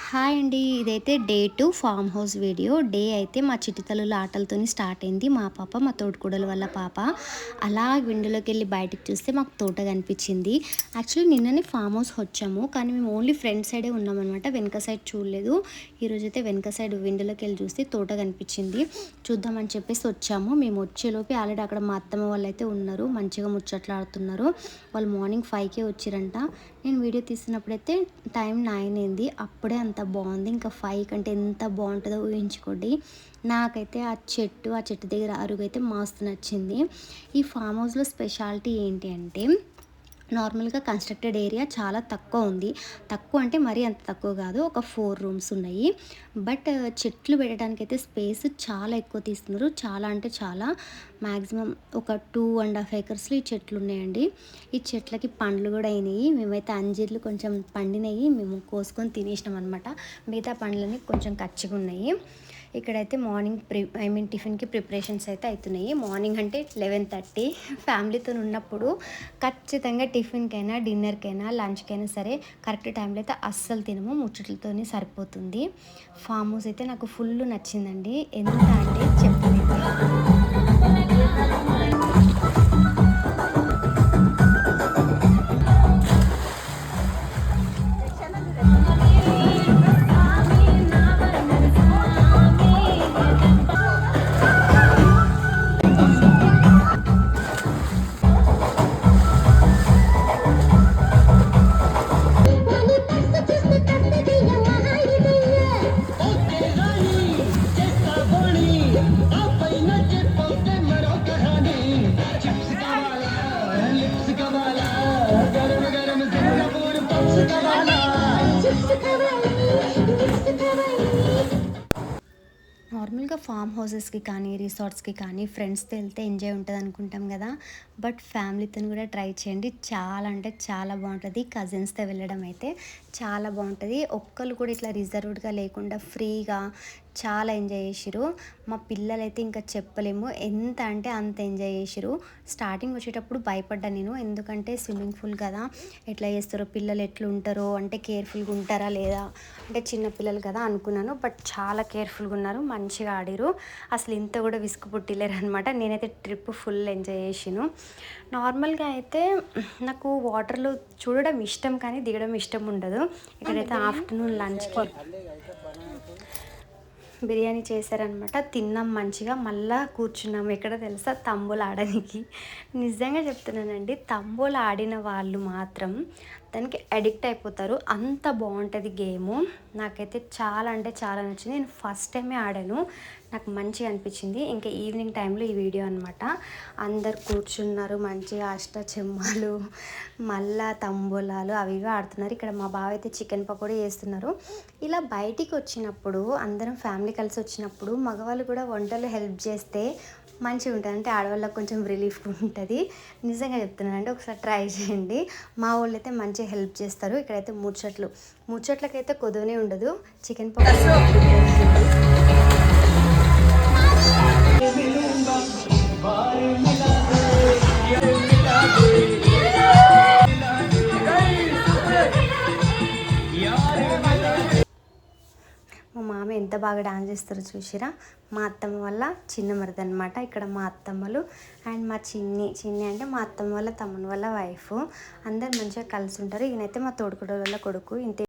Hi అండి. ఇదైతే day 2 farm house video. Day అయితే మా చిట్టి తల్లుల ఆటలతోని స్టార్ట్ అయింది. మా పాప, మా తోటికోడల వాళ్ళ పాప. అలా విండోలోకి వెళ్ళి బయటకు చూస్తే మాకు తోట కనిపించింది. యాక్చువల్లీ నిన్ననే ఫామ్ హౌస్ వచ్చాము, కానీ మేము ఓన్లీ ఫ్రంట్ సైడే ఉన్నామన్నమాట. వెనక సైడ్ చూడలేదు. ఈరోజైతే వెనక సైడ్ విండోలోకి వెళ్ళి చూస్తే తోట కనిపించింది. చూద్దామని చెప్పేసి వచ్చాము. మేము వచ్చేలోపు ఆల్రెడీ అక్కడ మా అత్తమ్మ వాళ్ళు అయితే ఉన్నారు, మంచిగా ముచ్చట్లాడుతున్నారు. వాళ్ళు మార్నింగ్ 5కే వచ్చిరంట. నేను వీడియో తీసినప్పుడైతే టైం 9 అయింది. అప్పుడే అంత బాగుంది. ఇంకా 5 కంటే ఎంత బాగుంటుందో ఊహించుకోండి. నాకైతే ఆ చెట్టు దగ్గర అరుగైతే మస్తు నచ్చింది. ఈ ఫామ్ హౌస్లో స్పెషాలిటీ ఏంటి అంటే, నార్మల్గా కన్స్ట్రక్టెడ్ ఏరియా చాలా తక్కువ ఉంది. తక్కువ అంటే మరీ అంత తక్కువ కాదు, ఒక 4 రూమ్స్ ఉన్నాయి. బట్ చెట్లు పెట్టడానికైతే స్పేస్ చాలా ఎక్కువ తీస్తున్నారు. చాలా అంటే చాలా, మ్యాక్సిమం ఒక 2.5 acresలో ఈ చెట్లు ఉన్నాయండి. ఈ చెట్లకి పండ్లు కూడా అయినాయి. మేమైతే అంజీర్లు కొంచెం పండినాయి, మేము కోసుకొని తినేసినాం అనమాట. మిగతా పండ్లని కొంచెం కచ్చిగా ఉన్నాయి. ఇక్కడైతే మార్నింగ్ టిఫిన్కి ప్రిపరేషన్స్ అయితే అవుతున్నాయి. మార్నింగ్ అంటే 11:30. ఫ్యామిలీతో ఉన్నప్పుడు ఖచ్చితంగా టిఫిన్కైనా, డిన్నర్కైనా, లంచ్కైనా సరే కరెక్ట్ టైంలో అయితే అస్సలు తినము. ముచ్చట్లతోనే సరిపోతుంది. ఫామ్ హౌస్ అయితే నాకు ఫుల్ నచ్చిందండి. ఎంత అంటే చెప్పలేదు. నార్మల్గా ఫామ్ హౌసెస్కి కానీ, రిసార్ట్స్కి కానీ ఫ్రెండ్స్తో వెళ్తే ఎంజాయ్ ఉంటుంది అనుకుంటాం కదా. బట్ ఫ్యామిలీతో కూడా ట్రై చేయండి. చాలా అంటే చాలా బాగుంటుంది. కజిన్స్తో వెళ్ళడం అయితే చాలా బాగుంటుంది. ఒక్కళ్ళు కూడా ఇట్లా రిజర్వ్డ్గా లేకుండా ఫ్రీగా చాలా ఎంజాయ్ చేసిరు. మా పిల్లలైతే ఇంకా చెప్పలేము, ఎంత అంటే అంత ఎంజాయ్ చేసిరు. స్టార్టింగ్ వచ్చేటప్పుడు భయపడ్డా నేను, ఎందుకంటే స్విమ్మింగ్ పూల్ కదా, ఎట్లా చేస్తారో పిల్లలు, ఎట్లా ఉంటారో, అంటే కేర్ఫుల్గా ఉంటారా లేదా, అంటే చిన్న పిల్లలు కదా అనుకున్నాను. బట్ చాలా కేర్ఫుల్గా ఉన్నారు, మంచిగా ఆడిరు. అసలు ఇంత కూడా విసుగు పుట్టిలేరు అనమాట. నేనైతే ట్రిప్ ఫుల్ ఎంజాయ్ చేసాను. నార్మల్గా అయితే నాకు వాటర్లో చూడడం ఇష్టం, కానీ దిగడం ఇష్టం ఉండదు. ఇక్కడైతే ఆఫ్టర్నూన్ లంచ్కి బిర్యానీ చేశారనమాట. తిన్నాం మంచిగా. మళ్ళీ కూర్చున్నాము ఎక్కడ తెలుసా, తంబోలు ఆడడానికి. నిజంగా చెప్తున్నానండి, తంబోలు ఆడిన వాళ్ళు మాత్రం దానికి అడిక్ట్ అయిపోతారు. అంత బాగుంటుంది గేము. నాకైతే చాలా అంటే చాలా నచ్చింది. నేను ఫస్ట్ టైమే ఆడాను, నాకు మంచిగా అనిపించింది. ఇంకా ఈవినింగ్ టైంలో ఈ వీడియో అనమాట. అందరు కూర్చున్నారు మంచిగా, అష్టచెమ్మాలు, మళ్ళా తంబోలాలు అవి ఆడుతున్నారు. ఇక్కడ మా బావ అయితే చికెన్ పకోడీ చేస్తున్నారు. ఇలా బయటికి వచ్చినప్పుడు అందరం ఫ్యామిలీ కలిసి వచ్చినప్పుడు మగవాళ్ళు కూడా వంటలు హెల్ప్ చేస్తే మంచిగా ఉంటుంది. అంటే ఆడవాళ్ళకి కొంచెం రిలీఫ్ ఉంటుంది. నిజంగా చెప్తున్నానండి, ఒకసారి ట్రై చేయండి. మా వాళ్ళు అయితే మంచిగా హెల్ప్ చేస్తారు. ఇక్కడైతే ముచ్చట్లకైతే కొద్దునే ఉండదు. చికెన్ పకోడీ మా మామ ఎంత బాగా డాన్స్ చేస్తారో చూసిరా. మా అత్తమ్మ వల్ల చిన్న మరిది అనమాట. ఇక్కడ మా అత్తమ్మలు అండ్ మా చిన్ని అంటే మా అత్తమ్మ వాళ్ళ తమ్ముని వాళ్ళ వైఫ్. అందరు మంచిగా కలిసి ఉంటారు. ఈయనైతే మా తోడుకోడల వాళ్ళ కొడుకు. ఇంతే.